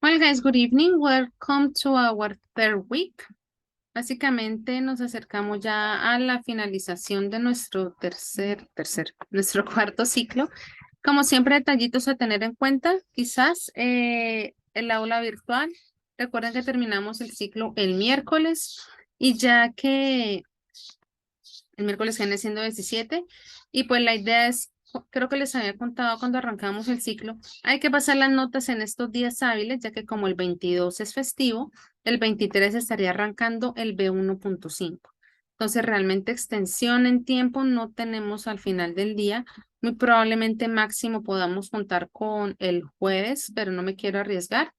Well, guys, good evening. Welcome to our third week. Básicamente nos acercamos ya a la finalización de nuestro nuestro cuarto ciclo. Como siempre, detallitos a tener en cuenta, quizás el aula virtual. Recuerden que terminamos el ciclo el miércoles y ya que el miércoles viene siendo 17 y pues la idea es, creo que les había contado cuando arrancamos el ciclo, hay que pasar las notas en estos días hábiles, ya que como el 22 es festivo, el 23 estaría arrancando el B1.5. Entonces realmente extensión en tiempo no tenemos al final del día. Muy probablemente máximo podamos contar con el jueves, pero no me quiero arriesgar.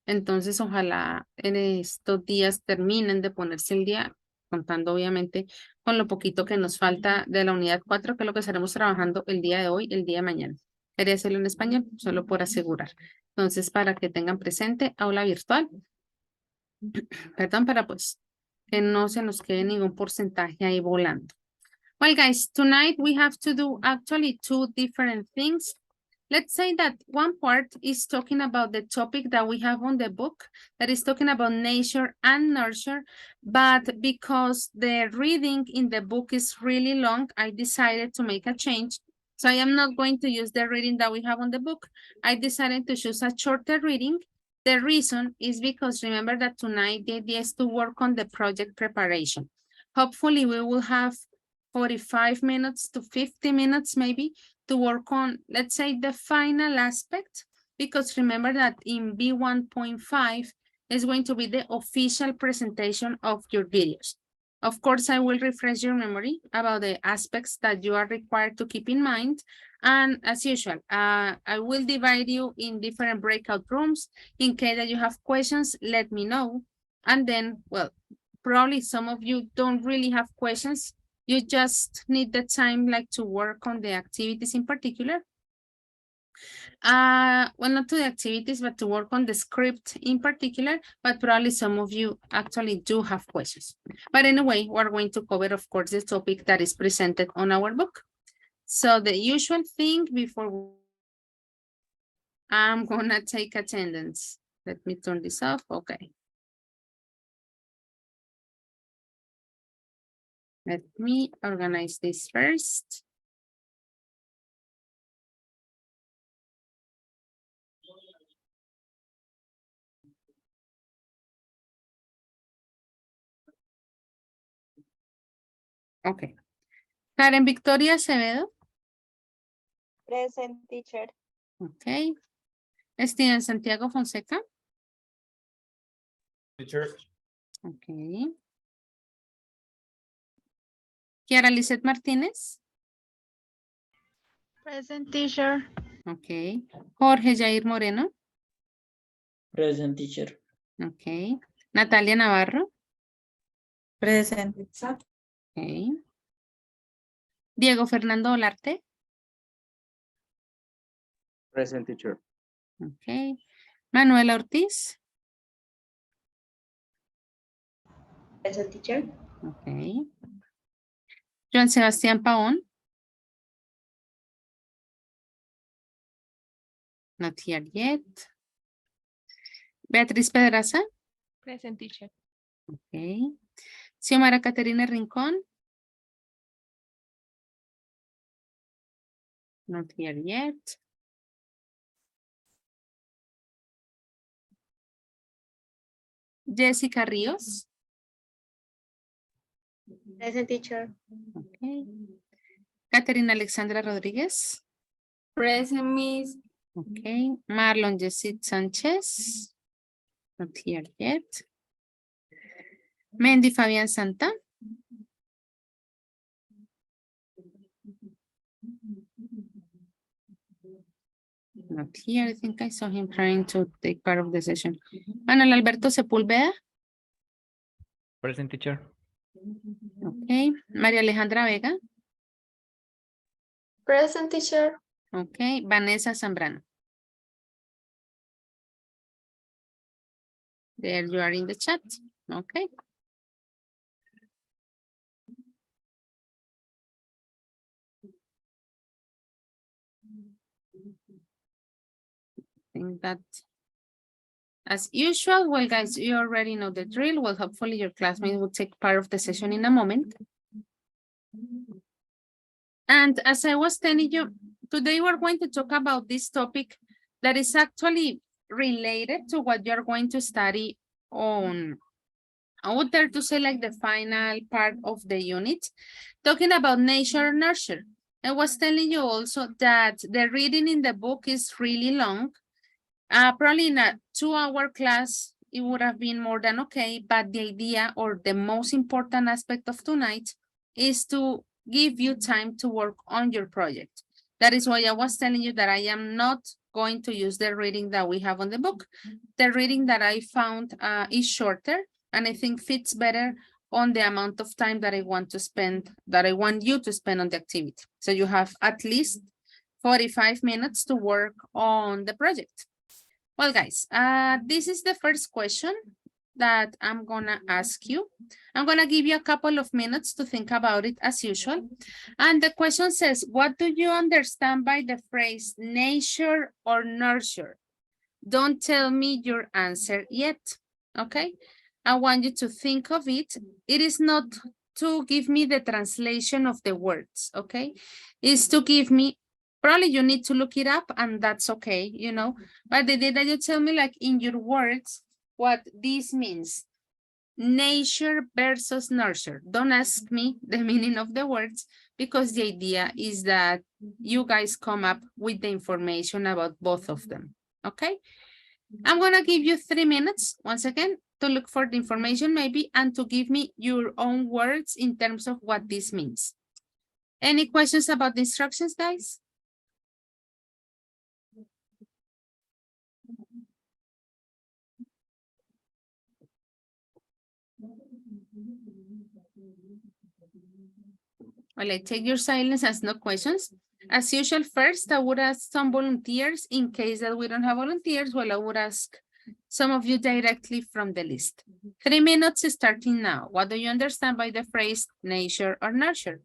Entonces ojalá en estos días terminen de ponerse el día, contando obviamente con lo poquito que nos falta de la unidad 4, que es lo que estaremos trabajando el día de hoy, el día de mañana. Quería hacerlo en español, solo por asegurar. Entonces, para que tengan presente, aula virtual, perdón, para pues que no se nos quede ningún porcentaje ahí volando. Well, guys, tonight we have to do actually two different things. Let's say that one part is talking about the topic that we have on the book, that is talking about nature and nurture, but because the reading in the book is really long, I decided to make a change. So I am not going to use the reading that we have on the book. I decided to choose a shorter reading. The reason is because remember that tonight the idea is to work on the project preparation. Hopefully we will have 45 minutes to 50 minutes maybe to work on, let's say, the final aspect, because remember that in B1.5 is going to be the official presentation of your videos. Of course, I will refresh your memory about the aspects that you are required to keep in mind. And as usual, I will divide you in different breakout rooms. In case that you have questions, let me know. And then, well, probably some of you don't really have questions. You just need the time like to work on the activities in particular. Well, not to the activities, but to work on the script in particular, but probably some of you actually do have questions. But anyway, we're going to cover, of course, the topic that is presented on our book. So the usual thing before I'm gonna take attendance. Let me turn this off, okay. Let me organize this first. Okay. Karen Victoria Acevedo. Present, teacher. Okay. Steven Santiago Fonseca. Teacher. Okay. Kiara Lizeth Martínez. Present, teacher. Okay. Jorge Jair Moreno. Present, teacher. Okay. Natalia Navarro. Present. Okay. Diego Fernando Olarte. Present, teacher. Okay. Manuela Ortiz. Present, teacher. Okay. Joan Sebastián Paón. Not here yet. Beatriz Pedraza. Present, teacher. Okay. Xiomara Caterina Rincón. Not here yet. Jessica Ríos. Present, teacher. Okay. Caterina Alexandra Rodríguez. Present, Miss. Okay. Marlon Yesid Sánchez. Not here yet. Mendy Fabián Santa. Not here. I think I saw him trying to take part of the session. Manuel Alberto Sepúlveda. Present, teacher. Okay. María Alejandra Vega. Present, teacher. Okay. Vanessa Zambrano. There you are in the chat. Okay. I think that as usual. Well, guys, you already know the drill. Well, hopefully your classmates will take part of the session in a moment. And as I was telling you, today we're going to talk about this topic that is actually related to what you're going to study on, I would dare to say, like the final part of the unit, talking about nature and nurture. I was telling you also that the reading in the book is really long. Probably in a 2-hour class, it would have been more than okay, but the idea or the most important aspect of tonight is to give you time to work on your project. That is why I was telling you that I am not going to use the reading that we have on the book. The reading that I found is shorter and I think fits better on the amount of time that I want to spend, that I want you to spend on the activity. So you have at least 45 minutes to work on the project. Well, guys, this is the first question that I'm gonna ask you. I'm gonna give you a couple of minutes to think about it as usual. And the question says, what do you understand by the phrase nature or nurture? Don't tell me your answer yet, okay? I want you to think of it. It is not to give me the translation of the words, okay? It's to give me, probably you need to look it up and that's okay, you know? But the idea that you tell me like in your words, what this means. Nature versus nurture. Don't ask me the meaning of the words because the idea is that you guys come up with the information about both of them, okay? I'm gonna give you 3 minutes, once again, to look for the information maybe and to give me your own words in terms of what this means. Any questions about the instructions, guys? Well, I take your silence as no questions. As usual, first, I would ask some volunteers. In case that we don't have volunteers, well, I would ask some of you directly from the list. 3 minutes starting now. What do you understand by the phrase nature or nurture?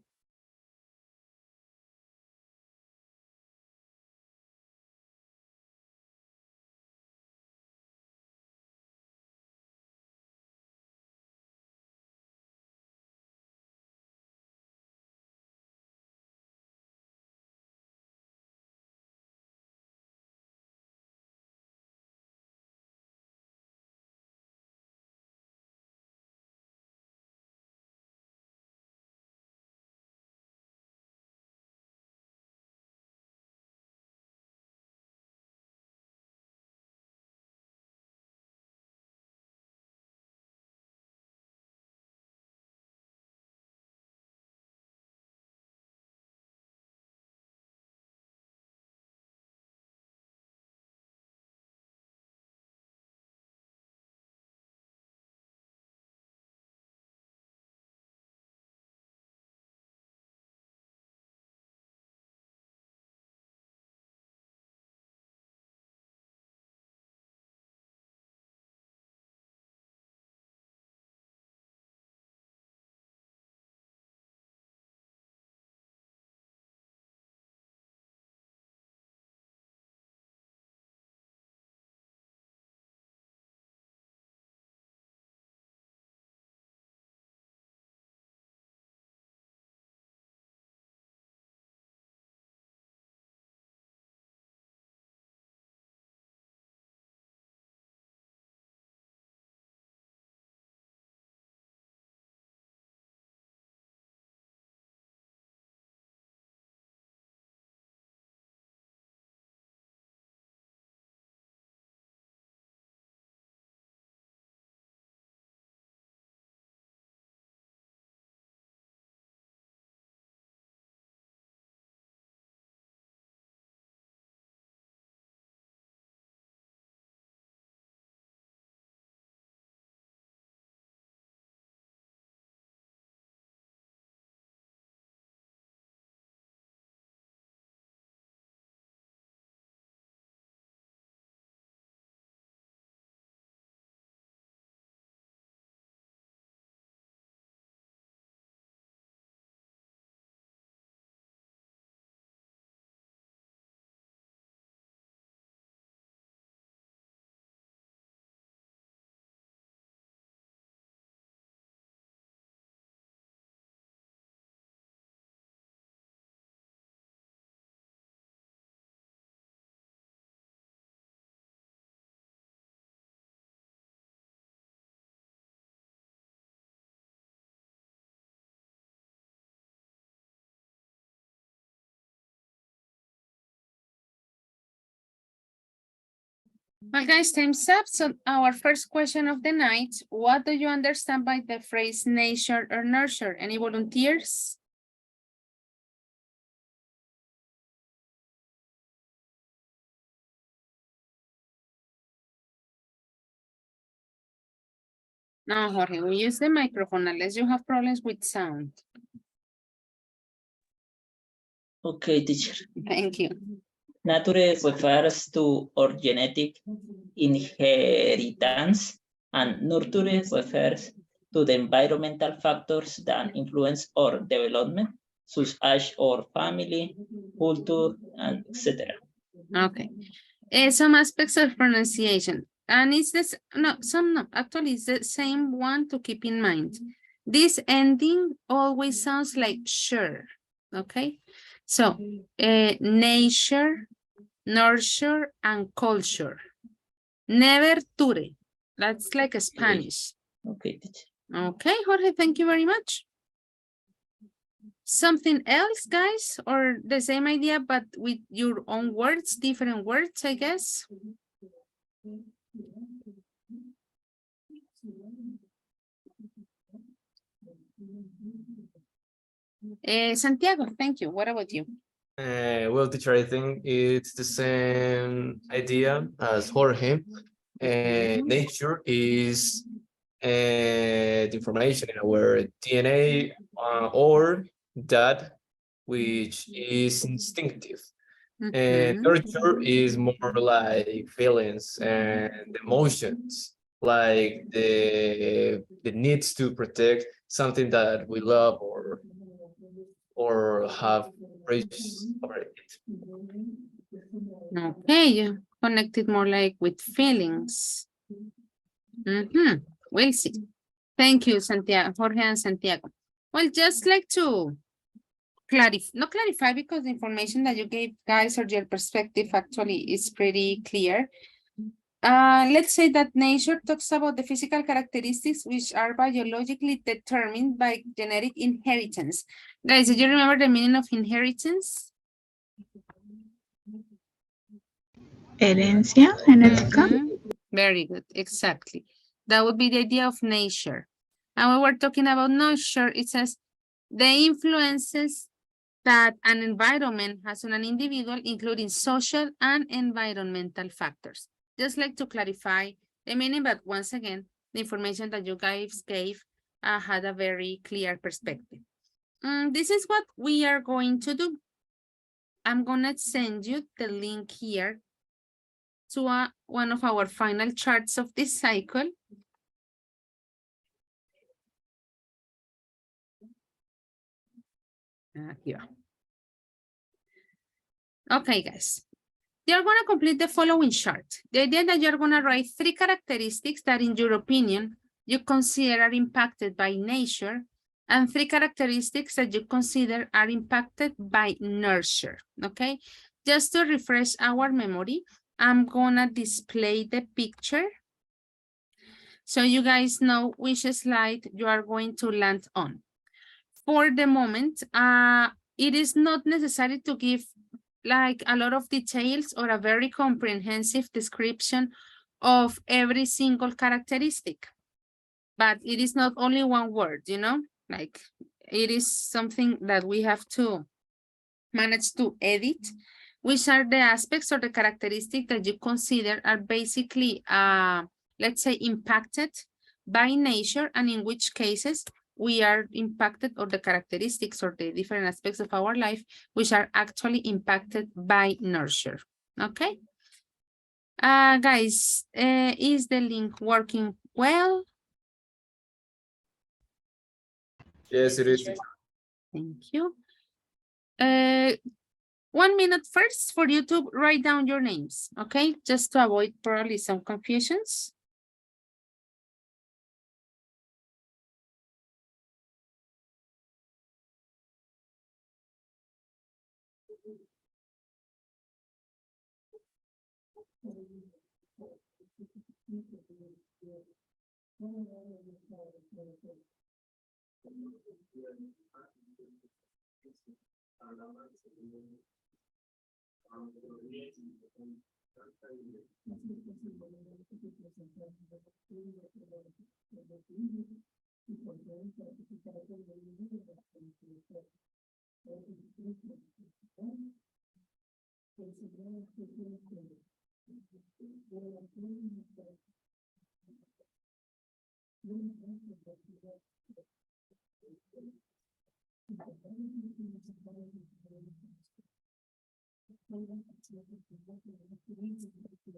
Well, guys, time's up. So our first question of the night, what do you understand by the phrase nature or nurture? Any volunteers? No, Jorge, we use the microphone unless you have problems with sound. Okay, teacher. Thank you. Nature refers to our genetic inheritance, and nurture refers to the environmental factors that influence our development, such as our family, culture, and etc. Okay. Some aspects of pronunciation. And it's this, no, actually it's the same one to keep in mind. This ending always sounds like sure, okay? So, nature, nurture, and culture. Never ture. That's like a Spanish. Okay, teacher. Okay, Jorge, thank you very much. Something else, guys, or the same idea, but with your own words, different words, I guess. Santiago, thank you. What about you? Well, teacher, I think it's the same idea as Jorge. Nature is the information in our DNA or that which is instinctive. And nurture is more like feelings and emotions, like the needs to protect something that we love or have praise over it. Okay, you connected more like with feelings. We'll see. Thank you, Santiago, Jorge and Santiago. Well, just like to not clarify because the information that you gave, guys, or your perspective actually is pretty clear. Let's say that nature talks about the physical characteristics which are biologically determined by genetic inheritance. Guys, do you remember the meaning of inheritance? Herencia genética. Very good, exactly. That would be the idea of nature. And when we're talking about nurture, it says the influences that an environment has on an individual, including social and environmental factors. Just like to clarify the meaning, but once again, the information that you guys gave had a very clear perspective. This is what we are going to do. I'm gonna send you the link here to one of our final charts of this cycle. Here. Okay, guys. You're going to complete the following chart. The idea that you're going to write 3 characteristics that, in your opinion, you consider are impacted by nature, and 3 characteristics that you consider are impacted by nurture, okay? Just to refresh our memory, I'm going to display the picture so you guys know which slide you are going to land on. For the moment, it is not necessary to give like a lot of details or a very comprehensive description of every single characteristic. But it is not only one word, you know, like it is something that we have to manage to edit, which are the aspects or the characteristics that you consider are basically, let's say, impacted by nature, and in which cases we are impacted, or the characteristics or the different aspects of our life, which are actually impacted by nurture. Okay. Guys, is the link working well? Yes, it is. Thank you. 1 minute first for you to write down your names, okay? Just to avoid probably some confusions.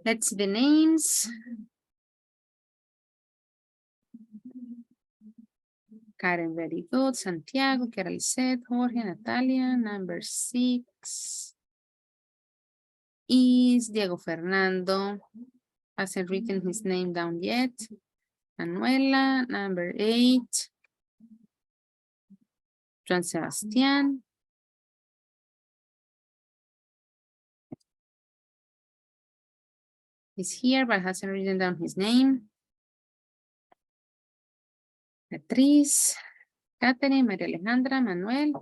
Let's see the names. Karen, very good. Santiago, Carol said, Jorge, Natalia, number 6 is Diego Fernando. Hasn't written his name down yet. Manuela, number 8. Juan Sebastián. Is here, but hasn't written down his name. Beatriz, Catherine, María Alejandra, Manuel.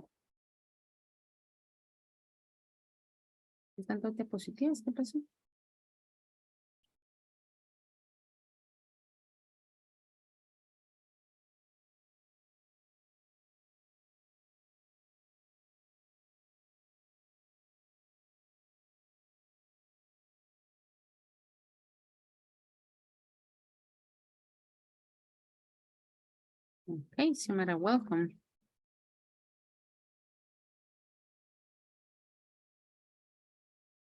¿Están todas diapositivas? ¿Qué pasó? Okay, Xiomara, welcome.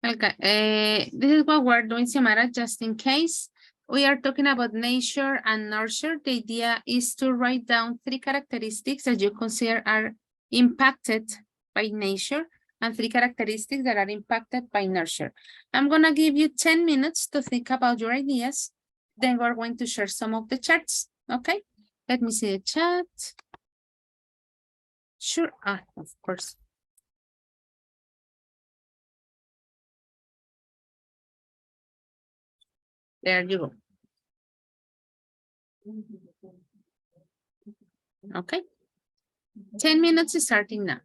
Okay, this is what we're doing, Xiomara, just in case. We are talking about nature and nurture. The idea is to write down 3 characteristics that you consider are impacted by nature and 3 characteristics that are impacted by nurture. I'm going to give you 10 minutes to think about your ideas. Then we're going to share some of the charts. Okay, let me see the chat. Sure, of course. There you go. Okay. 10 minutes is starting now.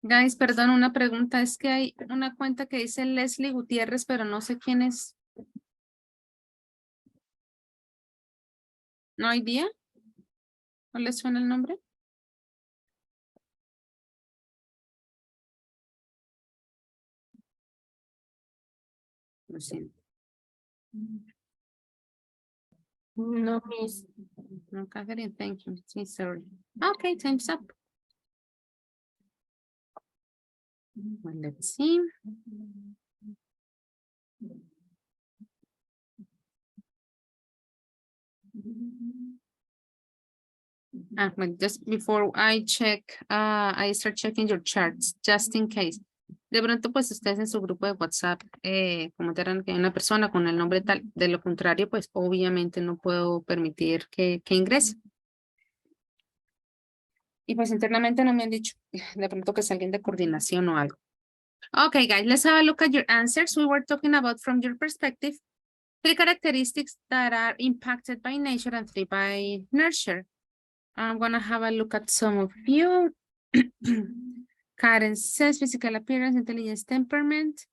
Guys, perdón, una pregunta. Es que hay una cuenta que dice Leslie Gutiérrez, pero no sé quién es. ¿No hay día? ¿No les suena el nombre? Lo siento. No, miss. No, Catherine, thank you. Sí, sorry. Okay, time's up. Well, let's see. Well, just before I check, I start checking your charts, just in case. De pronto, pues ustedes en su grupo de WhatsApp comentaron que hay una persona con el nombre tal. De lo contrario, pues obviamente no puedo permitir que ingrese. Y pues internamente no me han dicho de pronto que es alguien de coordinación o algo. Okay, guys, let's have a look at your answers. We were talking about from your perspective, 3 characteristics that are impacted by nature and 3 by nurture. I'm gonna have a look at some of you. Karen says physical appearance, intelligence, temperament,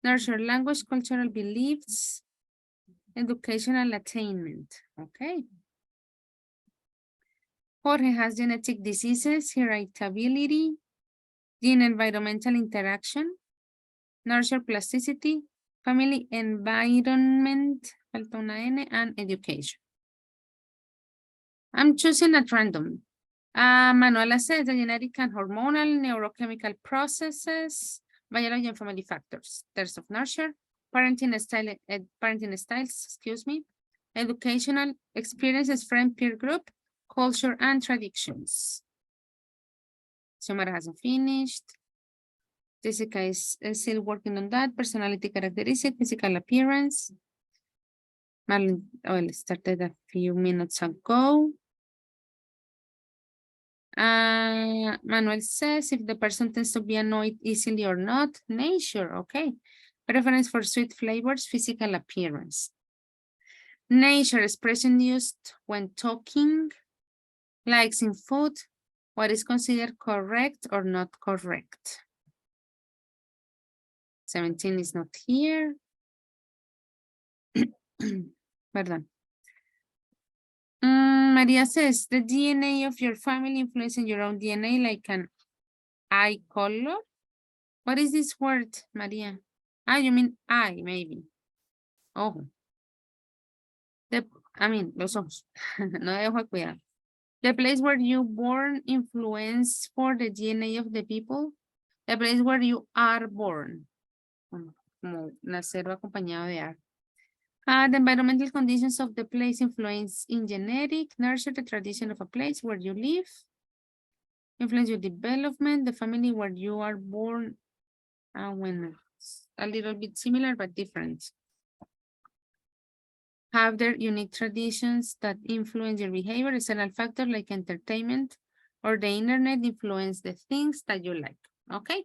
nurture language, cultural beliefs, educational attainment. Okay. Jorge has genetic diseases, heritability, gene environmental interaction, nurture plasticity, family environment, falta una N, and education. I'm choosing at random. Manuela says the genetic and hormonal neurochemical processes, biology and family factors, terms of nurture, parenting styles, excuse me, educational experiences, friend peer group, culture and traditions. Xiomara hasn't finished. Jessica is still working on that. Personality characteristic, physical appearance. Marlon, well, started a few minutes ago. Manuel says if the person tends to be annoyed easily or not, nature, okay. Preference for sweet flavors, physical appearance. Nature expression used when talking, likes in food, what is considered correct or not correct. 17 is not here. Pardon. Maria says the DNA of your family influencing your own DNA like an eye color. What is this word, Maria? Ah, you mean eye, maybe. Oh. Los ojos. No dejo cuidar. The place where you born influence for the DNA of the people. The place where you are born. Como nacer acompañado de ar. The environmental conditions of the place influence in genetic, nurture the tradition of a place where you live. Influence your development, the family where you are born. When a little bit similar but different. Have their unique traditions that influence your behavior. External factors like entertainment or the internet influence the things that you like. Okay.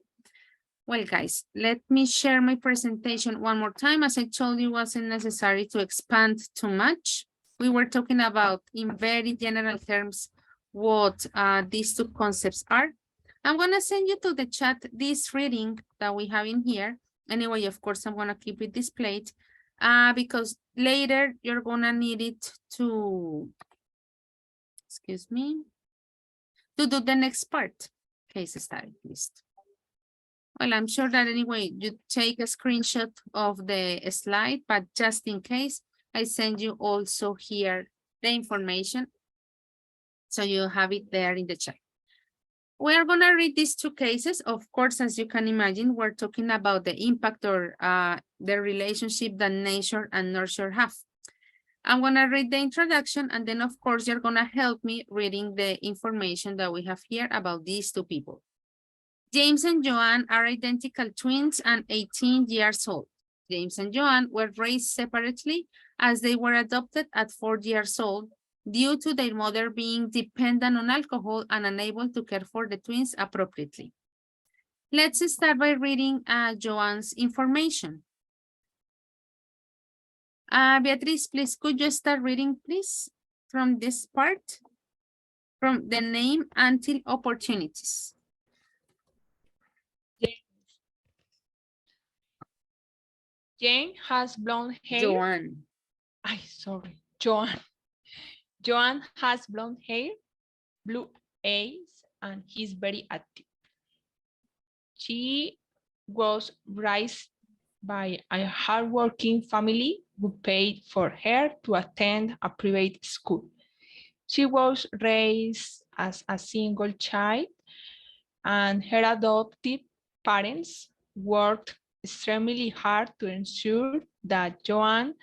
Well, guys, let me share my presentation one more time. As I told you, it wasn't necessary to expand too much. We were talking about, in very general terms, what these 2 concepts are. I'm going to send you to the chat this reading that we have in here. Anyway, of course, I'm going to keep it displayed because later you're going to need it to, excuse me, to do the next part, case study list. Well, I'm sure that anyway, you take a screenshot of the slide, but just in case, I send you also here the information. So you have it there in the chat. We are going to read these 2 cases. Of course, as you can imagine, we're talking about the impact or the relationship that nature and nurture have. I'm going to read the introduction, and then, of course, you're going to help me reading the information that we have here about these 2 people. James and Joanne are identical twins and 18 years old. James and Joanne were raised separately as they were adopted at 4 years old due to their mother being dependent on alcohol and unable to care for the twins appropriately. Let's start by reading Joanne's information. Beatriz, please, could you start reading, please, from this part? From the name until opportunities. Jane has blonde hair. Joanne. Sorry, Joan. Joan has blonde hair, blue eyes, and he's very active. She was raised by a hardworking family who paid for her to attend a private school. She was raised as a single child, and her adoptive parents worked extremely hard to ensure that Joanne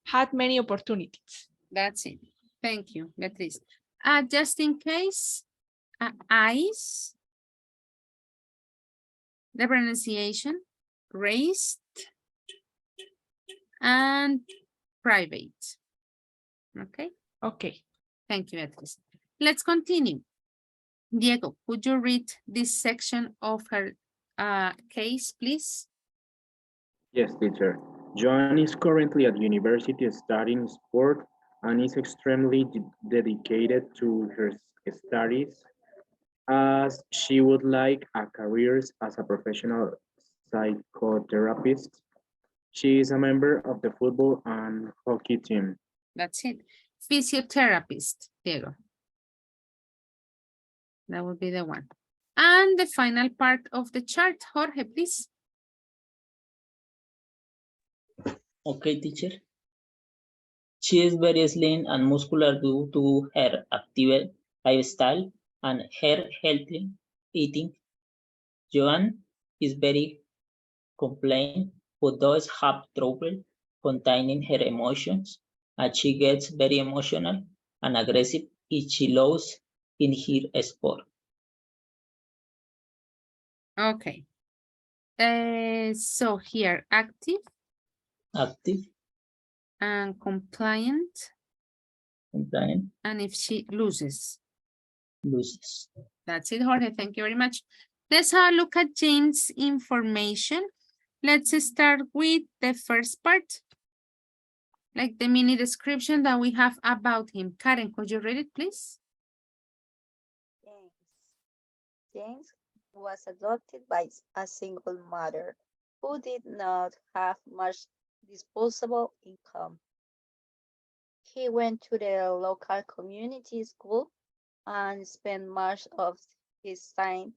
had many opportunities. That's it. Thank you, Beatriz. Just in case, eyes, the pronunciation, raised, and private. Okay, Okay. thank you, Beatriz. Let's continue. Diego, could you read this section of her case, please? Yes, teacher. Joan is currently at university studying sport and is extremely dedicated to her studies as she would like a career as a professional psychotherapist. She is a member of the football and hockey team. That's it. Physiotherapist, Diego. That would be the one. And the final part of the chart, Jorge, please. Okay, teacher. She is very slim and muscular due to her active lifestyle and her healthy eating. Joanne is very complained but does have trouble containing her emotions, and she gets very emotional and aggressive if she loses in her sport. Okay. So here, active Active, and compliant. compliant, And if she loses. loses. That's it, Jorge. Thank you very much. Let's have a look at Jane's information. Let's start with the first part. Like the mini description that we have about him. Karen, could you read it, please? James was adopted by a single mother who did not have much disposable income. He went to the local community school and spent much of his time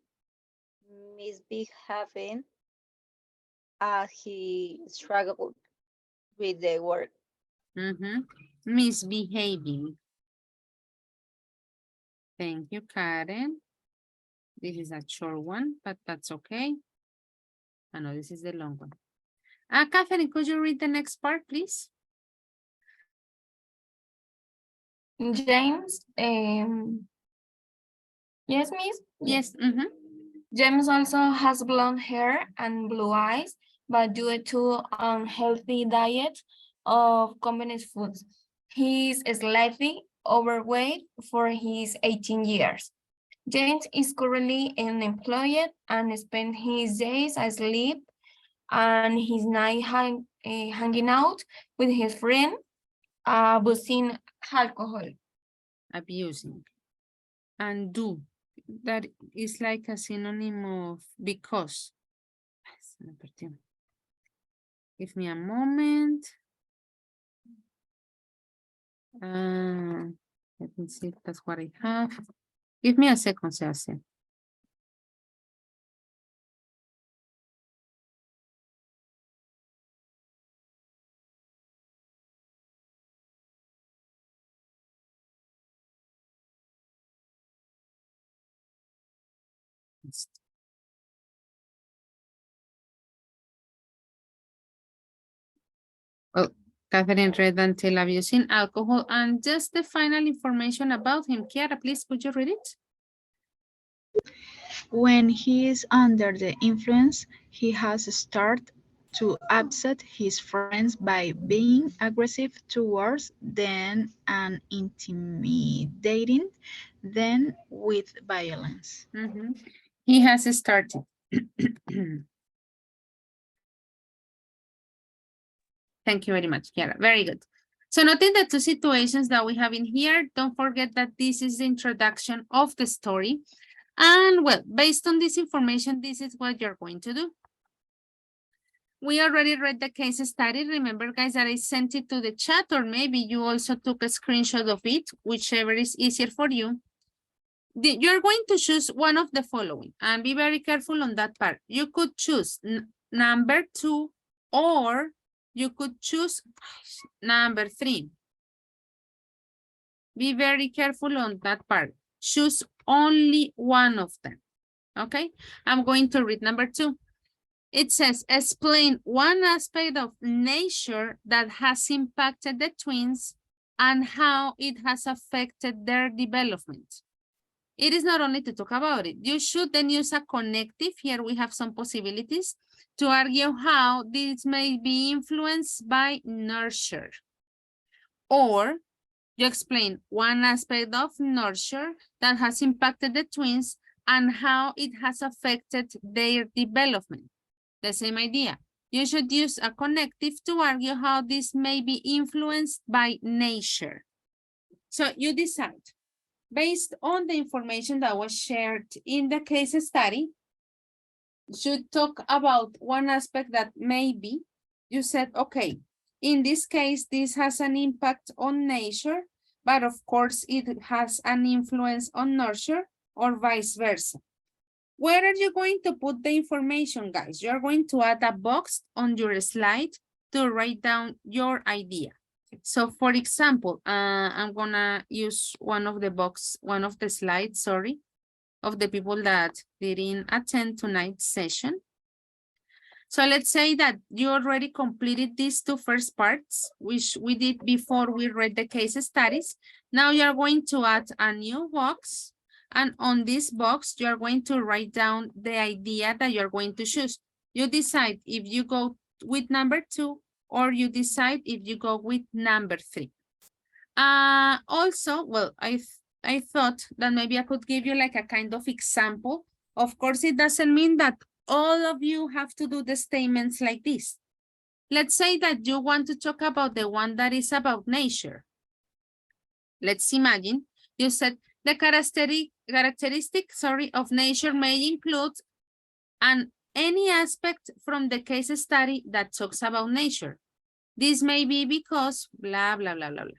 misbehaving as he struggled with the work. Misbehaving. Thank you, Karen. This is a short one, but that's okay. I know this is the long one. Catherine, could you read the next part, please? James, yes, miss? Yes. James also has blonde hair and blue eyes, but due to unhealthy diet of combined foods, he's slightly overweight for his 18 years. James is currently unemployed and spends his days asleep and his night hanging out with his friend, abusing alcohol. Abusing. And do. That is like a synonym of because. Give me a moment. Let me see if that's what I have. Give me a second, Sebastian. Well, Catherine read until abusing alcohol and just the final information about him. Kiara, please, could you read it? When he is under the influence, he has started to upset his friends by being aggressive towards them and intimidating them with violence. He has started. Thank you very much, Kiara. Very good. So noting the two situations that we have in here, don't forget that this is the introduction of the story. And well, based on this information, this is what you're going to do. We already read the case study. Remember, guys, that I sent it to the chat, or maybe you also took a screenshot of it, whichever is easier for you. You're going to choose one of the following, and be very careful on that part. You could choose number 2, or you could choose number 3. Be very careful on that part. Choose only one of them. Okay, I'm going to read number 2. It says, explain one aspect of nature that has impacted the twins and how it has affected their development. It is not only to talk about it. You should then use a connective. Here we have some possibilities to argue how this may be influenced by nurture. Or you explain one aspect of nurture that has impacted the twins and how it has affected their development. The same idea. You should use a connective to argue how this may be influenced by nature. So you decide. Based on the information that was shared in the case study, you talk about one aspect that maybe you said, okay, in this case, this has an impact on nature, but of course it has an influence on nurture or vice versa. Where are you going to put the information, guys? You're going to add a box on your slide to write down your idea. So for example, I'm gonna use one of the slides, sorry, of the people that didn't attend tonight's session. So let's say that you already completed these 2 first parts, which we did before we read the case studies. Now you're going to add a new box. And on this box, you're going to write down the idea that you're going to choose. You decide if you go with number 2 or you decide if you go with number 3. Also, well, I thought that maybe I could give you like a kind of example. Of course, it doesn't mean that all of you have to do the statements like this. Let's say that you want to talk about the one that is about nature. Let's imagine you said the characteristic of nature may include any aspect from the case study that talks about nature. This may be because blah, blah, blah, blah, blah.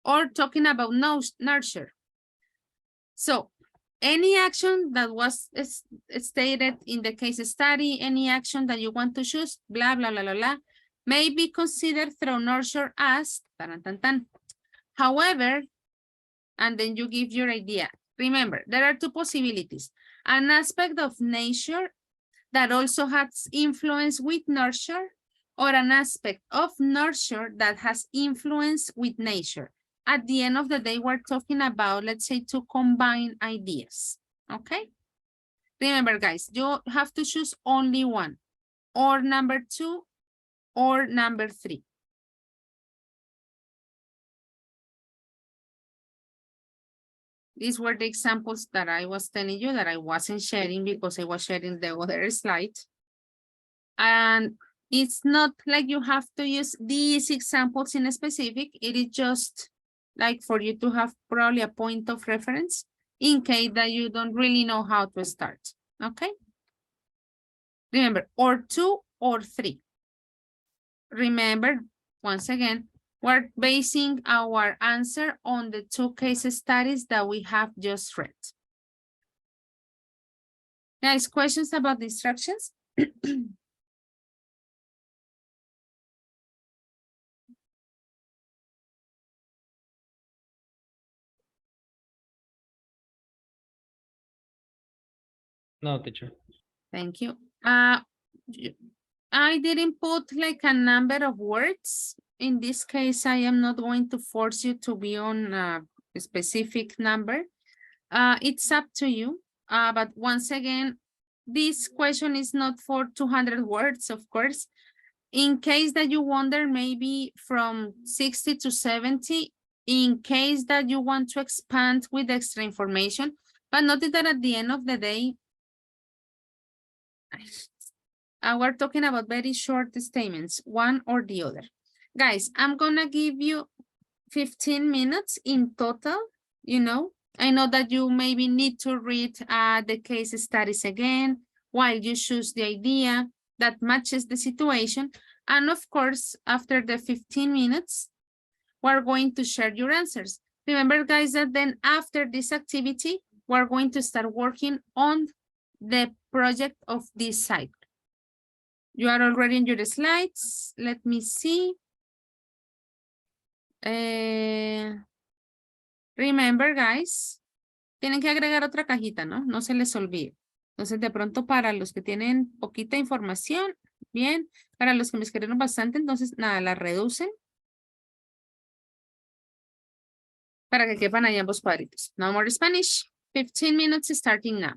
Or talking about nurture. So any action that was stated in the case study, any action that you want to choose, blah, blah, blah, blah, blah, may be considered through nurture as, tan, tan, tan. However, and then you give your idea. Remember, there are 2 possibilities. An aspect of nature that also has influence with nurture, or an aspect of nurture that has influence with nature. At the end of the day, we're talking about, let's say, 2 combined ideas, okay? Remember, guys, you have to choose only one, or number 2, or number 3. These were the examples that I was telling you that I wasn't sharing because I was sharing the other slide. And it's not like you have to use these examples in a specific. It is just like for you to have probably a point of reference in case that you don't really know how to start. Okay. Remember, or 2 or 3. Remember, once again, we're basing our answer on the 2 case studies that we have just read. Guys, questions about the instructions? No, teacher. Thank you. I didn't put like a number of words. In this case, I am not going to force you to be on a specific number. It's up to you. But once again, this question is not for 200 words, of course. In case that you wonder, maybe from 60 to 70, in case that you want to expand with extra information, but notice that at the end of the day, we're talking about very short statements, one or the other. Guys, I'm gonna give you 15 minutes in total, you know. I know that you maybe need to read the case studies again while you choose the idea. that matches the situation. And of course, after the 15 minutes, we're going to share your answers. Remember, guys, that then after this activity, we're going to start working on the project of this site. You are already in your slides. Let me see. Remember, guys, tienen que agregar otra cajita, ¿no? No se les olvide. Entonces, de pronto, para los que tienen poquita información, bien. Para los que me escribieron bastante, entonces, nada, la reducen. Para que quepan ahí ambos cuadritos. No more Spanish. 15 minutes starting now.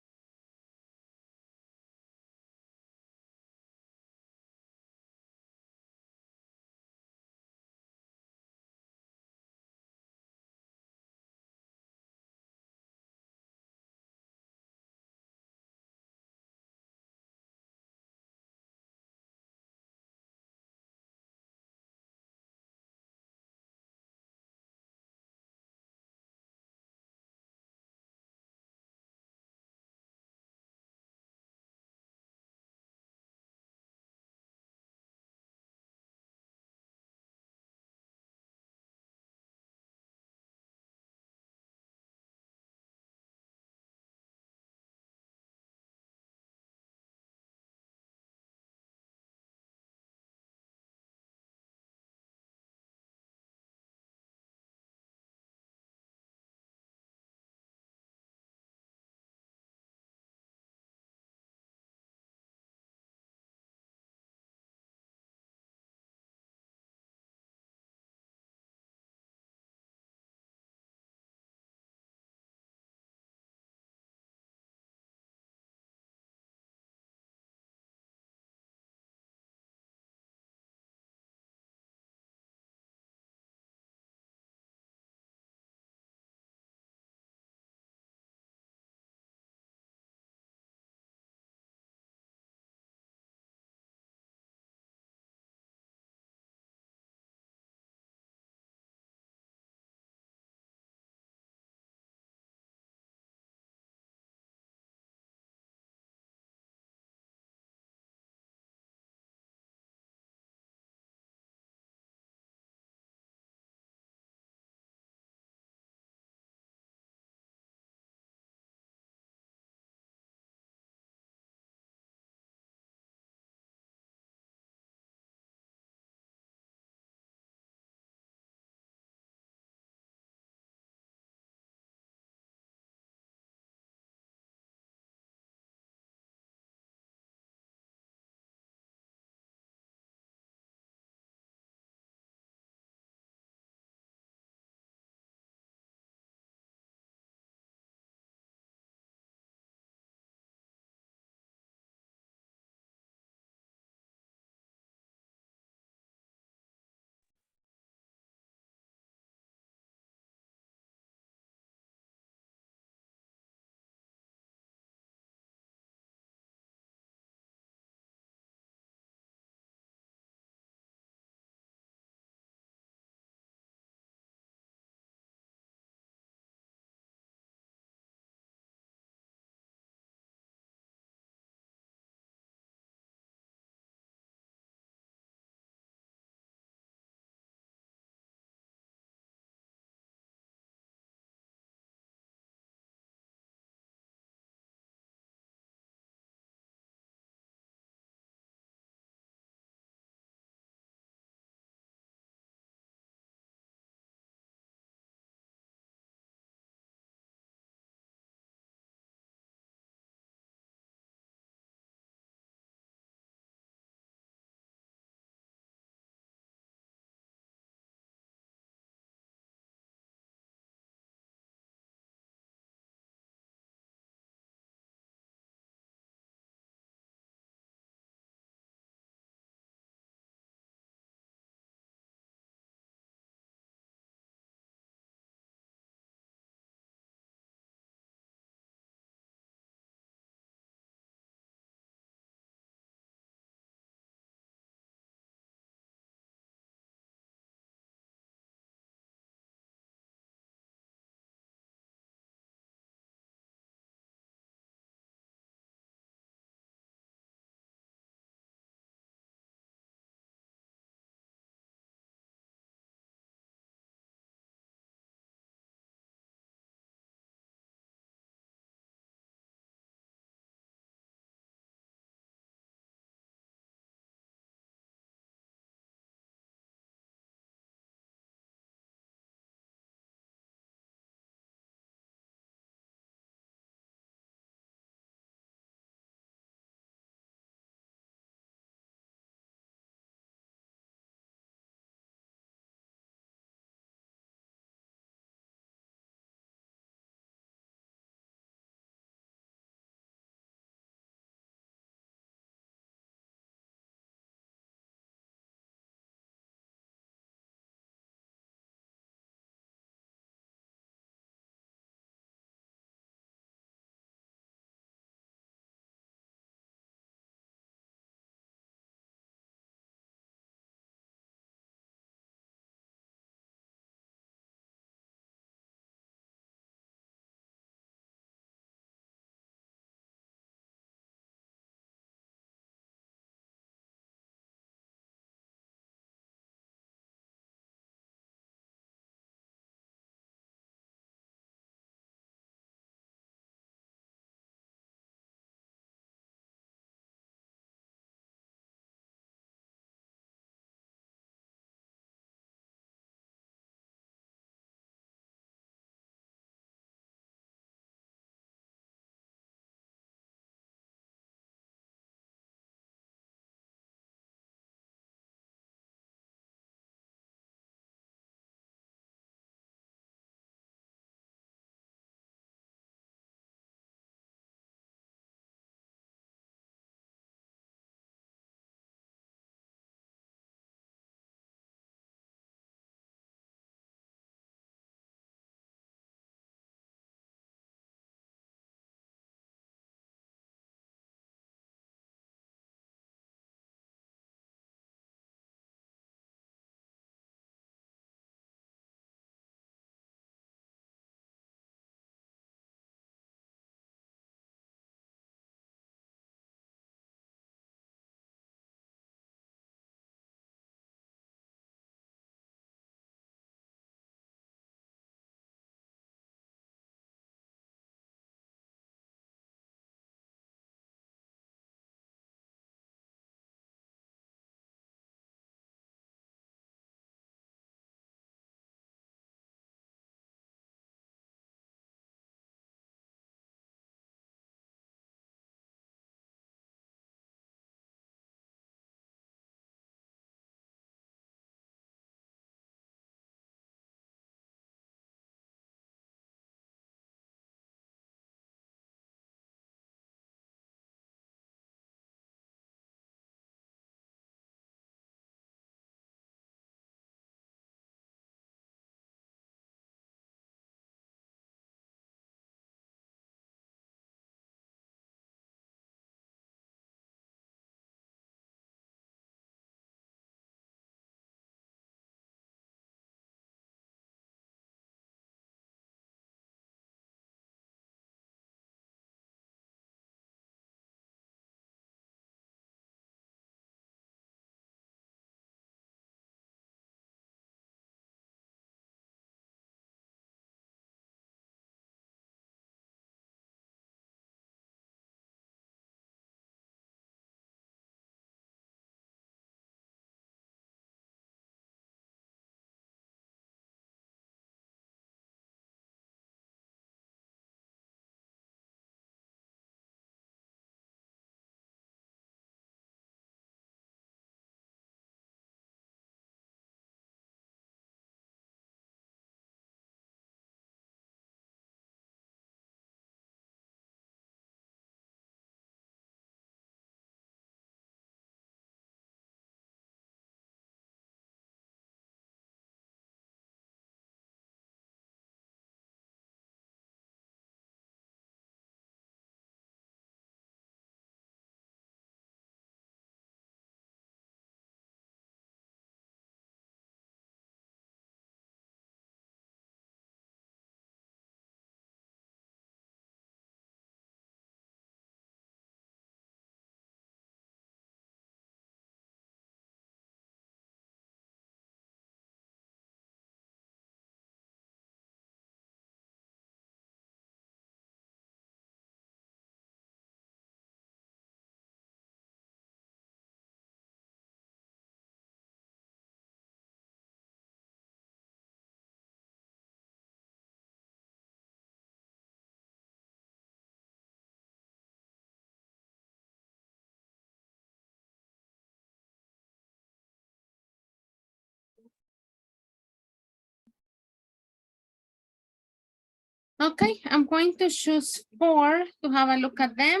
Okay, I'm going to choose 4 to have a look at them.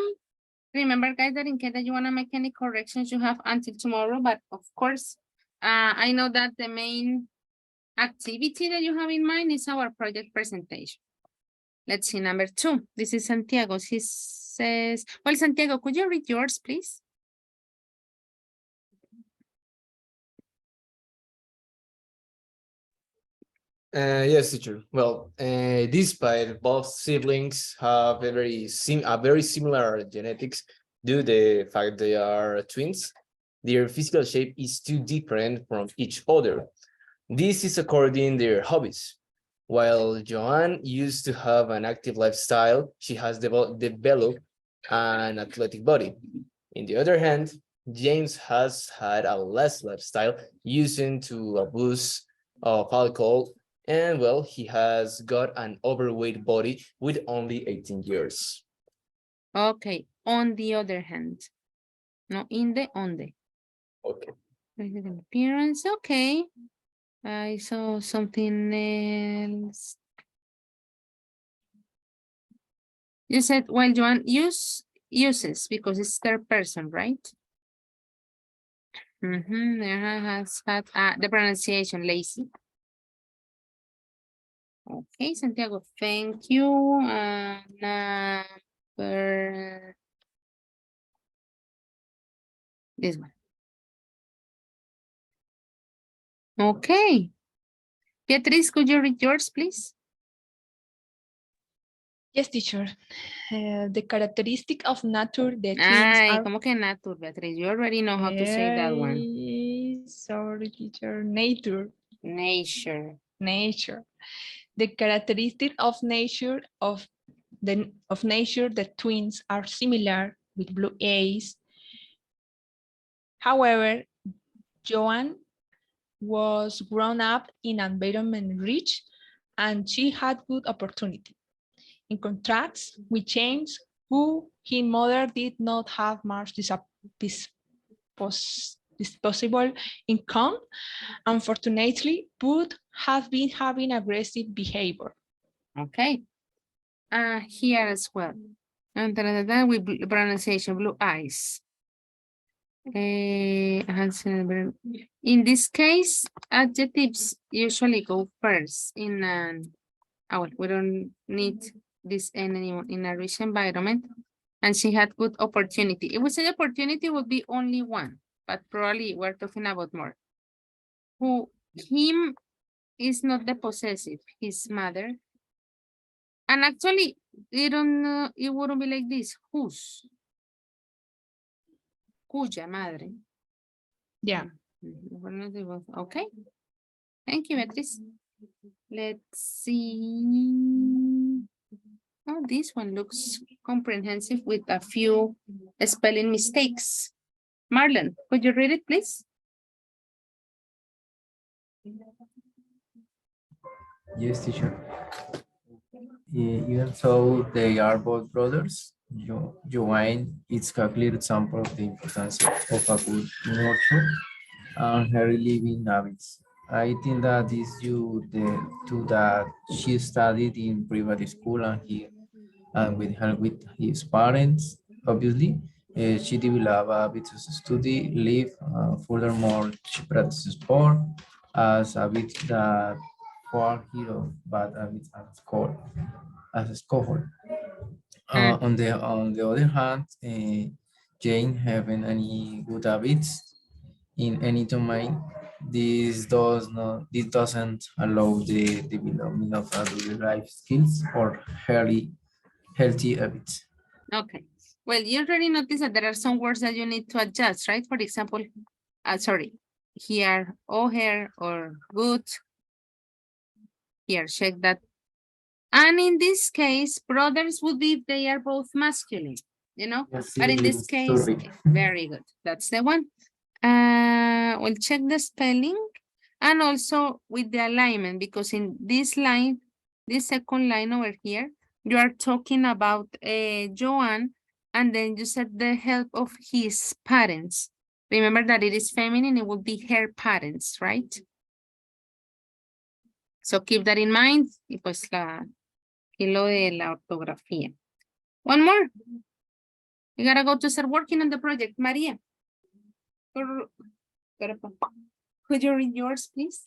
Remember, guys, that in case that you want to make any corrections, you have until tomorrow. But of course, I know that the main activity that you have in mind is our project presentation. Let's see, number 2. This is Santiago. He says, well, Santiago, could you read yours, please? Yes, teacher. Well, despite both siblings have a very similar genetics due to the fact they are twins, their physical shape is too different from each other. This is according to their hobbies. While Joanne used to have an active lifestyle, she has developed an athletic body. On the other hand, James has had a less lifestyle, using to abuse of alcohol, and well, he has got an overweight body with only 18 years. Okay, on the other hand. No, in the, on the. Okay. Physical appearance, okay. I saw something else. You said, well, Joanne, uses because it's third person, right? There has had the pronunciation lazy. Okay, Santiago, thank you. Number this one. Okay. Beatriz, could you read yours, please? Yes, teacher. The characteristic of nature, the twins Ay, are... como que nature, Beatriz? You already know how to say that one. Sorry, teacher. Nature. Nature. Nature. The characteristic of nature the twins are similar with blue eyes. However, Joanne was grown up in an environment rich and she had good opportunity. In contrast with James, who his mother did not have much disposable income, unfortunately, would have been having aggressive behavior. Okay. Here as well. And then with pronunciation, blue eyes. In this case, adjectives usually go first in an, oh, we don't need this anymore in a rich environment. And she had good opportunity. It would say opportunity would be only one, but probably we're talking about more. Who, him is not the possessive, his mother. And actually, it wouldn't be like this. Whose? Cuya madre. Yeah. Okay. Thank you, Beatriz. Let's see. Oh, this one looks comprehensive with a few spelling mistakes. Marlon, could you read it, please? Yes, teacher. Even though they are both brothers, Joanne is a clear example of the importance of a good nurture and her living habits. I think that is due to that she studied in private school and with her with his parents. Obviously, she developed habits to study, live. Furthermore, she practices sport as a bit that for hero, but a bit at school as a scholar. On the other hand, Jane having any good habits in any domain, this doesn't allow the development of daily life skills or healthy habits. Okay. Well, you already noticed that there are some words that you need to adjust, right? For example, sorry, here, oh, here, or good. Here, check that. And in this case, brothers would be if they are both masculine, you know? Yes, But in this case, sorry. very good. That's the one. We'll check the spelling and also with the alignment, because in this line, this second line over here, you are talking about Joanne, and then you said the help of his parents. Remember that it is feminine, it would be her parents, right? So keep that in mind. Y pues aquí lo de la ortografía. One more. You gotta go to start working on the project. Maria. Could you read yours, please?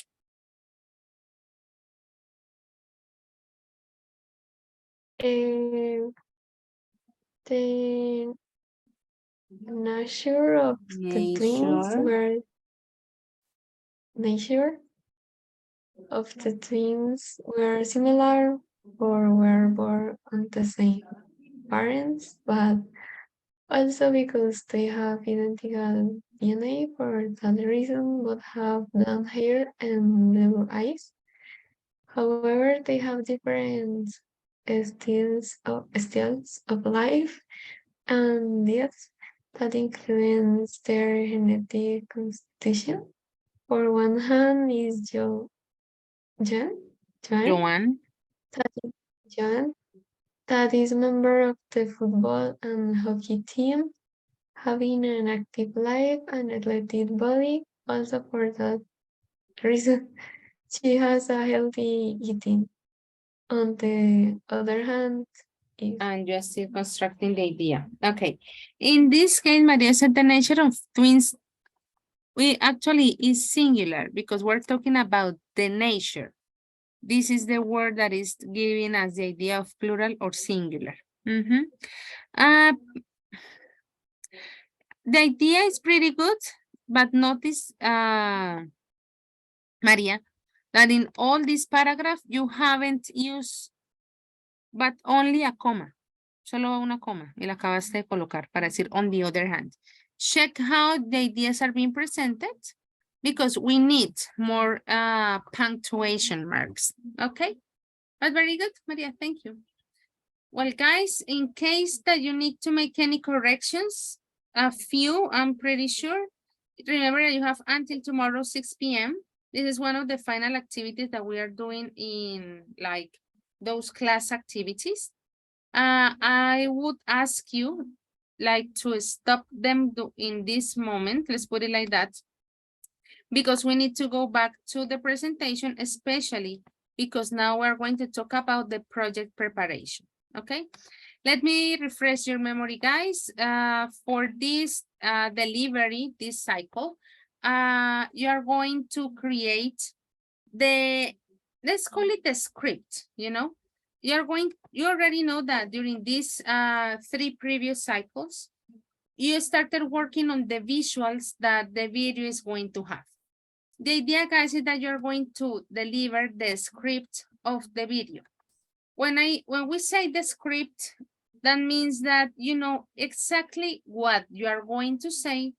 The nature of the twins were similar or were born on the same parents, but also because they have identical DNA. For that reason, both have blonde hair and blue eyes. However, they have different styles of life and death that influence their genetic constitution. For one hand is Joan, that is member of the football and hockey team, having an active life and athletic body. Also for that reason, she has a healthy eating. On the other hand, and you're still constructing the idea. Okay. In this case, Maria said the nature of twins, we actually is singular because we're talking about the nature. This is the word that is giving us the idea of plural or singular. The idea is pretty good, but notice, Maria, that in all this paragraph, you haven't used but only a comma. Solo una coma y la acabaste de colocar para decir on the other hand. Check how the ideas are being presented because we need more punctuation marks. Okay, but very good, Maria, thank you. Well, guys, in case that you need to make any corrections, a few, I'm pretty sure. Remember that you have until tomorrow, 6 p.m. This is one of the final activities that we are doing in like those class activities. I would ask you like to stop them in this moment. Let's put it like that. Because we need to go back to the presentation, especially because now we're going to talk about the project preparation. Okay, let me refresh your memory, guys. For this delivery, this cycle, you are going to create let's call it the script, you know. You already know that during these 3 previous cycles, you started working on the visuals that the video is going to have. The idea, guys, is that you're going to deliver the script of the video. When we say the script, that means that you know exactly what you are going to say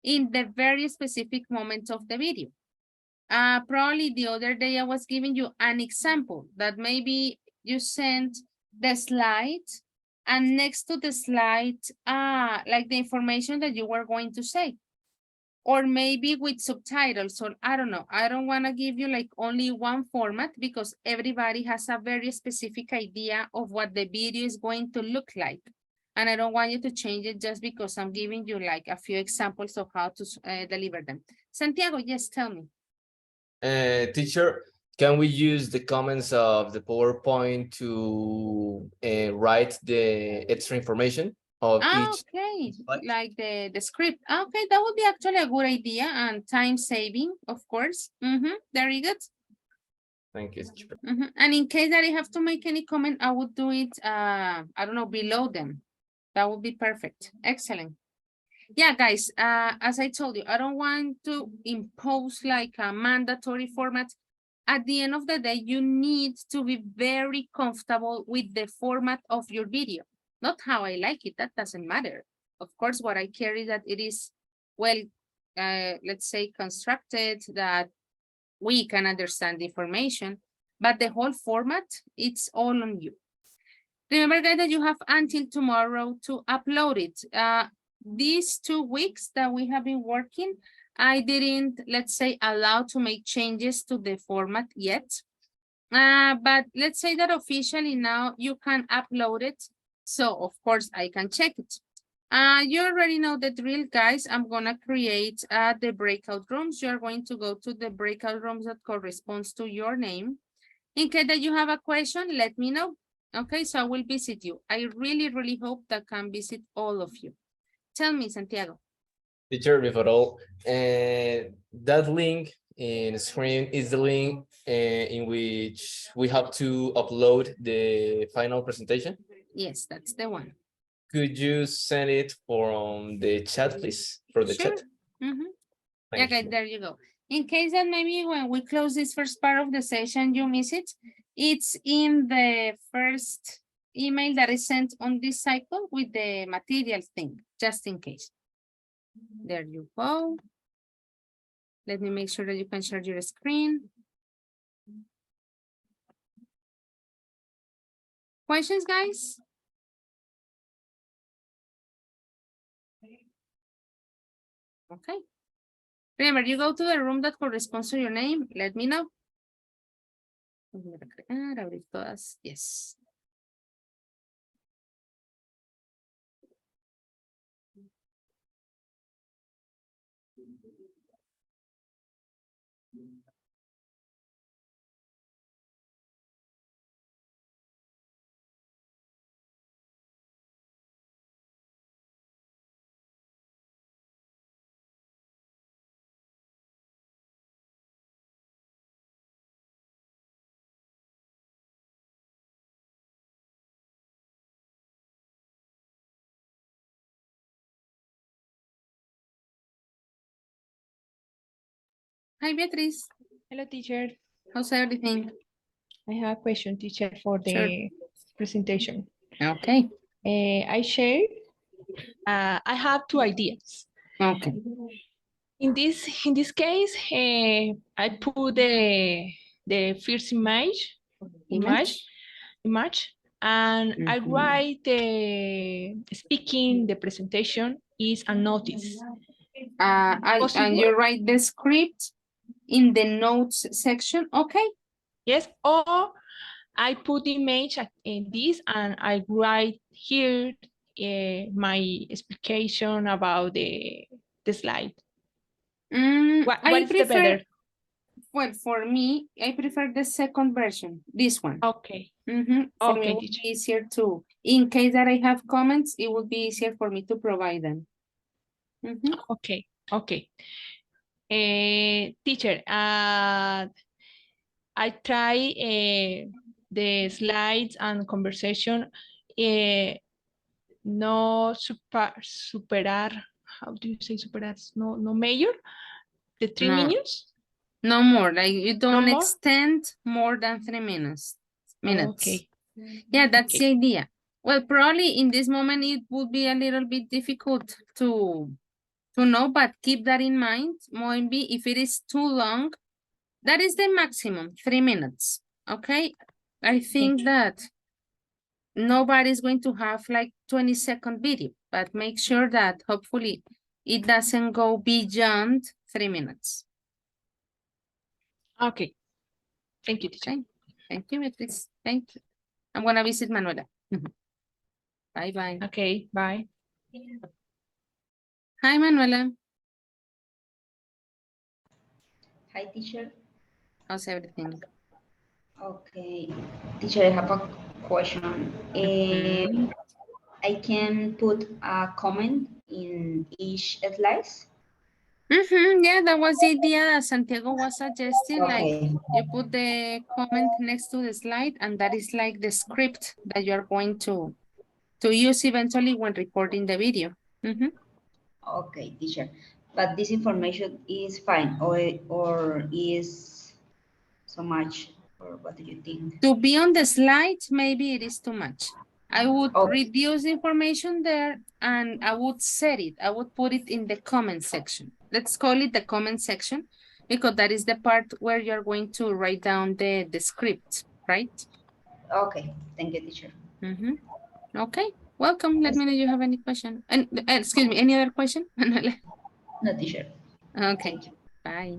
in the very specific moment of the video. Probably the other day I was giving you an example that maybe you sent the slide and next to the slide, like the information that you were going to say. Or maybe with subtitles, or I don't know. I don't want to give you like only one format because everybody has a very specific idea of what the video is going to look like. And I don't want you to change it just because I'm giving you like a few examples of how to deliver them. Santiago, yes, tell me. Teacher, can we use the comments of the PowerPoint to write the extra information of each? Okay, like the script. Okay, that would be actually a good idea and time saving, of course. Very good. Thank you. And in case that I have to make any comment, I would do it, I don't know, below them. That would be perfect. Excellent. Yeah, guys, as I told you, I don't want to impose like a mandatory format. At the end of the day, you need to be very comfortable with the format of your video. Not how I like it, that doesn't matter. Of course, what I care is that it is, well, let's say constructed, that we can understand the information, but the whole format, it's all on you. Remember, guys, that you have until tomorrow to upload it. These 2 weeks that we have been working, I didn't, let's say, allow to make changes to the format yet. But let's say that officially now you can upload it. So, of course, I can check it. You already know the drill, guys. I'm going to create the breakout rooms. You're going to go to the breakout rooms that corresponds to your name. In case that you have a question, let me know. Okay, so I will visit you. I really, really hope that I can visit all of you. Tell me, Santiago. Teacher, before all, that link in screen is the link in which we have to upload the final presentation. Yes, that's the one. Could you send it from the chat, please? For the Sure. chat. Yeah, Thank okay, you. there you go. In case that maybe when we close this first part of the session, you miss it, it's in the first email that is sent on this cycle with the material thing, just in case. There you go. Let me make sure that you can share your screen. Questions, guys? Okay. Remember, you go to the room that corresponds to your name. Let me know. Abrir todas. Yes. Hi, Beatriz. Hello, teacher. How's everything? I have a question, teacher, for the Sure. presentation. Okay. I share. I have two ideas. Okay. In this case, I put the first image, and I write the speaking the presentation is a notice. And you write the script in the notes section. Okay. Yes, or I put the image in this and I write here my explication about the slide. What is the better? Well, for me, I prefer the second version, this one. Okay. For me, Okay, it would teacher. be easier to, in case that I have comments, it would be easier for me to provide them. Okay, okay. Teacher, I try the slides and conversation no superar, how do you say superar? No mayor, the 3 minutes? No more, like you don't more? extend more than 3 minutes. Okay. Yeah, that's Okay. the idea. Well, probably in this moment, it would be a little bit difficult to know, but keep that in mind. Maybe if it is too long, that is the maximum, 3 minutes. Okay. I think that nobody's going to have like 20-second video, but make sure that hopefully it doesn't go beyond 3 minutes. Okay. Thank you, teacher. Okay. Thank you, Beatriz. Thank you. I'm going to visit Manuela. Bye-bye. Okay, bye. Hi, Manuela. Hi, teacher. How's everything? Okay, teacher, I have a question. I can put a comment in each slide. Yeah, that was the idea that Santiago was suggesting. Like Okay. you put the comment next to the slide, and that is like the script that you're going to use eventually when recording the video. Okay, teacher. But this information is fine or is so much, or what do you think? To be on the slide, maybe it is too much. I would Okay. reduce information there and I would set it. I would put it in the comment section. Let's call it the comment section because that is the part where you're going to write down the script, right? Okay, thank you, teacher. Okay, welcome. Let me know if you have any question. And excuse me, any other question? No, teacher. Okay, bye.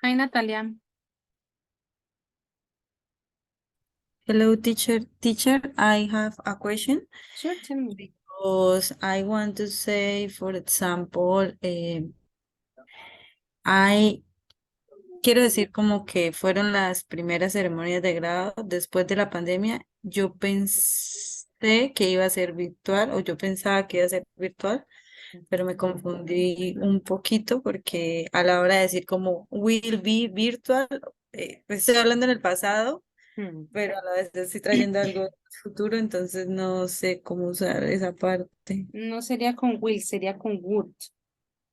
Hi, Natalia. Hello, teacher. Teacher, I have a question Sure, tell me. because I want to say, for example, I quiero decir como que fueron las primeras ceremonias de grado después de la pandemia. Yo pensé que iba a ser virtual o yo pensaba que iba a ser virtual, pero me confundí un poquito porque a la hora de decir como will be virtual, pues estoy hablando en el pasado, Hmm. pero a la vez estoy trayendo algo del futuro, entonces no sé cómo usar esa parte. No sería con will, sería con would.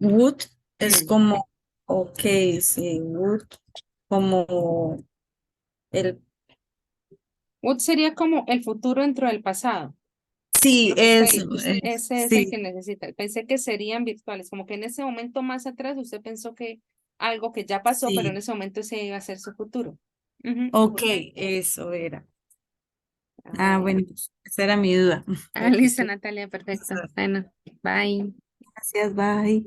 Would es Hmm. como, ok, sí, would, como el, Would sería como el futuro dentro del pasado. sí, eso, Ese es el sí, que necesita. Pensé que serían virtuales, como que en ese momento más atrás usted pensó que algo que ya pasó, pero en sí, ese momento ese iba a ser su futuro. Ujú. ok, eso era. Ah, Ah, bueno. bueno, esa era mi duda. Listo, Natalia, perfecto. Bueno, bye. Gracias, bye.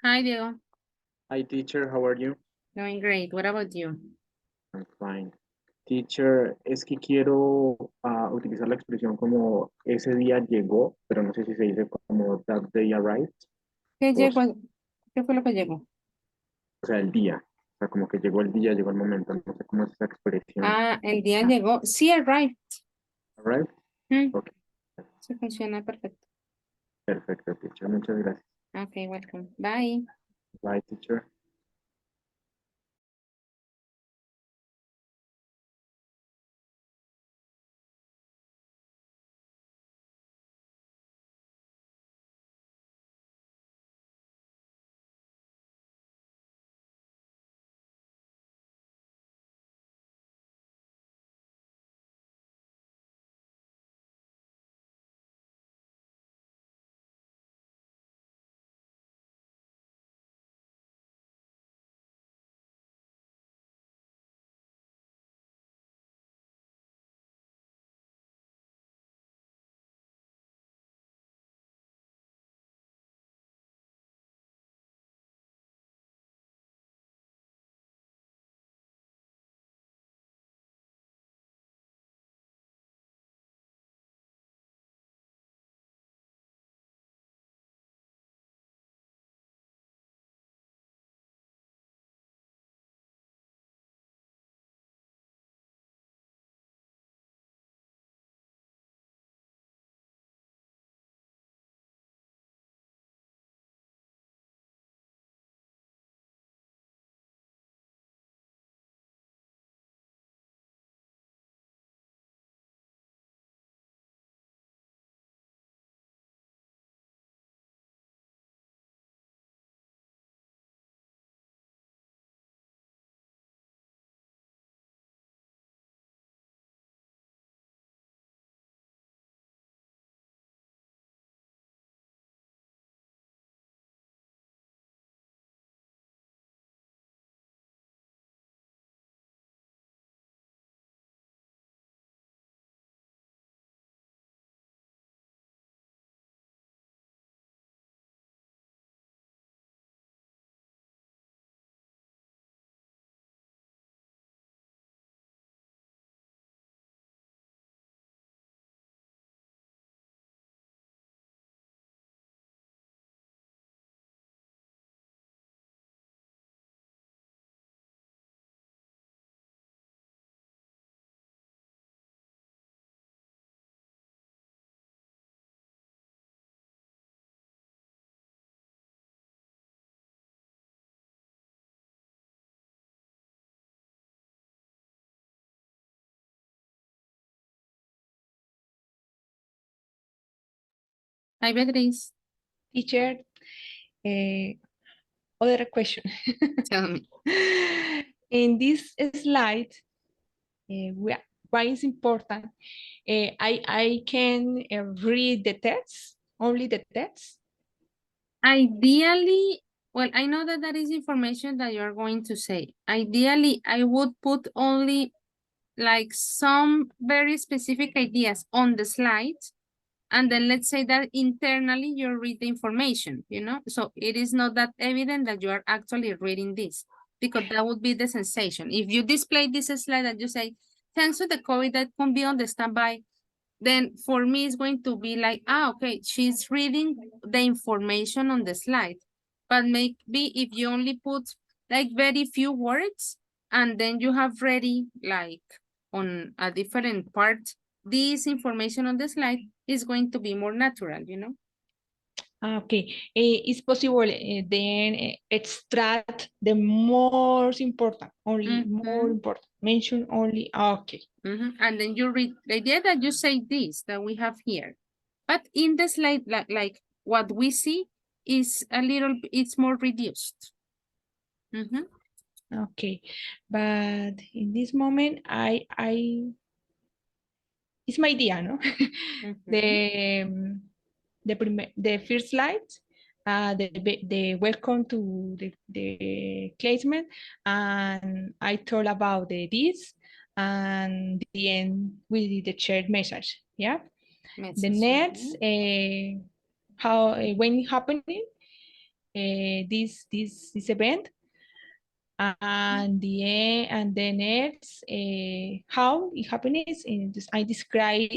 Hi, Diego. Hi, teacher, how are you? Doing great. What about you? I'm fine. Teacher, es que quiero utilizar la expresión como ese día llegó, pero no sé si se dice como that day arrived, ¿Qué o, llegó? ¿Qué fue lo que llegó? o sea, el día. O sea, como que llegó el día, llegó el momento, no sé cómo es esa expresión. Ah, el día llegó. Sí, arrived. Arrived? Mm, Ok, sí, funciona perfecto. perfecto, teacher. Muchas gracias. Okay, welcome. Bye. Bye, teacher. Hi, Beatriz. Teacher, other question. Tell me. In this slide, why is important? I can read the text, only the text. Ideally, well, I know that that is information that you're going to say. Ideally, I would put only like some very specific ideas on the slide. And then let's say that internally you read the information, you know? So it is not that evident that you are actually reading this, because that would be the sensation. If you display this slide that you say, thanks to the COVID that can be on the standby, then for me it's going to be like, okay, she's reading the information on the slide. But maybe if you only put like very few words and then you have ready like on a different part, this information on the slide is going to be more natural, you know? Okay, it's possible then extract the most important, only more important, mention only, okay. And then you read the idea that you say this that we have here, but in the slide, like what we see is a little, it's more reduced. Okay, but in this moment, it's my idea, no? The first slide, the welcome to the placement, and I told about this, and the end with the shared message, yeah? The next, how, when it happening, this event, and the next, how it happens, I describe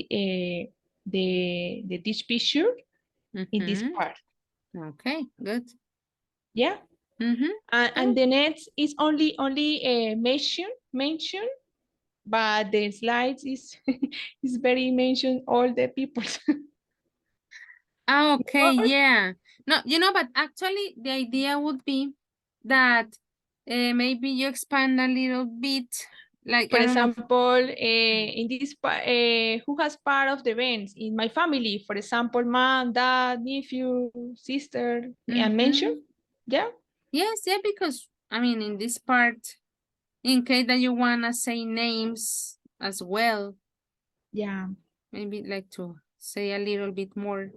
this picture in this part. Okay, good. Yeah. And the next is only mention, but the slides is is very mention all the people. Okay, yeah. No, you know, but actually the idea would be that maybe you expand a little bit, like, For I don't know. example, in this part, who has part of the events in my family? For example, mom, dad, nephew, sister, and mention. Yeah. Yes, yeah, because I mean, in this part, in case that you wanna say names as well. Yeah. Maybe like to say a little bit more.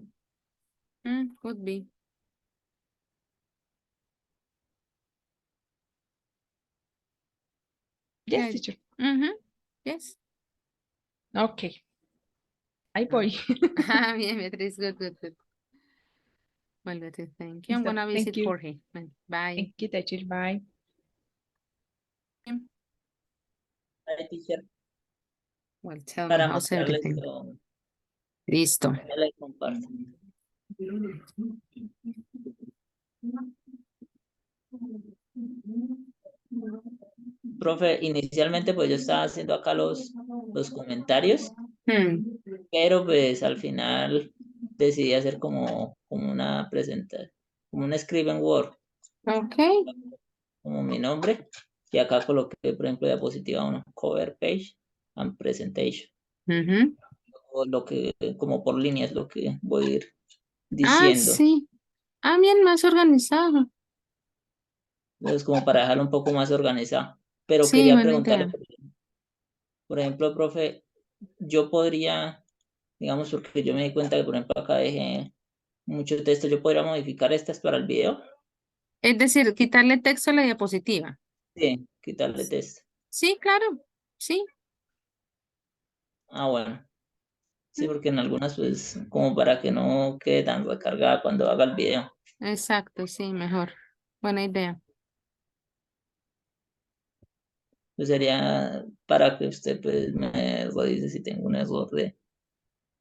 Could be. Yes, teacher. Yes. Okay. Ahí voy. Bien, Beatriz, good, good, good. Well, Beatriz, thank you. I'm Listo. gonna Thank visit you. Jorge. Bye. Thank you, teacher. Bye. Bye, teacher. Well, tell me, Para how's mostrarles everything? lo Listo. que les comparto. Profe, inicialmente pues yo estaba haciendo acá los comentarios, pero pues al final decidí hacer como una presentación, como un script en Word. Ok. Como mi nombre, y acá coloqué, por ejemplo, diapositiva 1, cover page and presentation. O lo que, como por líneas, lo que voy a ir diciendo. Sí. Bien, más organizado. Entonces, como para dejarlo un poco más organizado. Pero Sí, quería buena preguntarle, idea. por ejemplo, profe, yo podría, digamos, porque yo me di cuenta que, por ejemplo, acá dejé mucho texto, yo podría modificar estas para el video. Es decir, quitarle texto a la diapositiva. Sí, quitarle texto. Sí, claro. Sí. Ah, bueno. Sí, porque en algunas, pues, como para que no quede tan recargada cuando haga el video. Exacto, sí, mejor. Buena idea. Pues sería para que usted, pues, me revise si tengo un error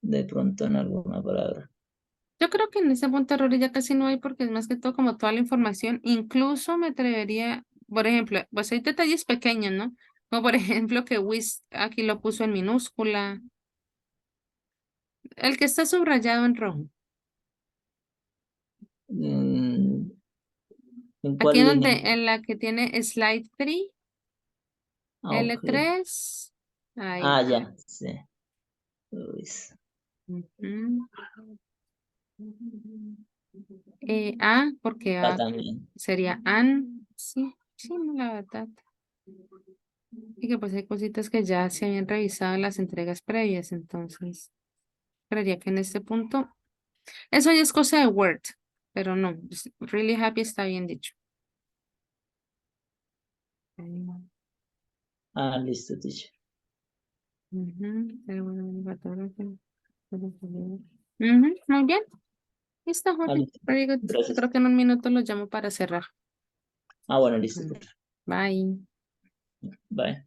de pronto en alguna palabra. Yo creo que en ese punto de error ya casi no hay porque es más que todo como toda la información. Incluso me atrevería, por ejemplo, pues hay detalles pequeños, ¿no? Como por ejemplo que Wiz aquí lo puso en minúscula. El que está subrayado en rojo. ¿En Aquí cuál línea? en la que tiene slide 3, Ah, ok. L3. Ahí. Ah, ya, sí. Luis. Porque But también. sería an, sí, sí, no, la verdad. Y que pues hay cositas que ya se habían revisado en las entregas previas, entonces creería que en este punto, eso ya es cosa de Word, pero no, pues, really happy está bien dicho. Listo, teacher. Muy bien. Listo, Jorge. Listo. Very good. Yo Gracias. creo que en un minuto lo llamo para cerrar. Bueno, listo, teacher. Bye. Bye.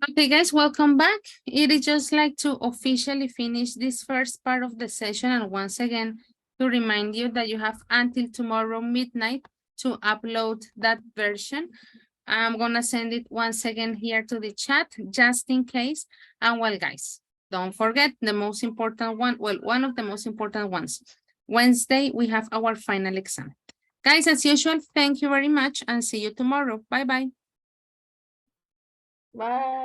Okay, guys, welcome back. It is just like to officially finish this first part of the session. And once again, to remind you that you have until tomorrow midnight to upload that version. I'm gonna send it once again here to the chat, just in case. And well, guys, don't forget the most important one. Well, one of the most important ones. Wednesday, we have our final exam. Guys, as usual, thank you very much and see you tomorrow. Bye-bye. Bye.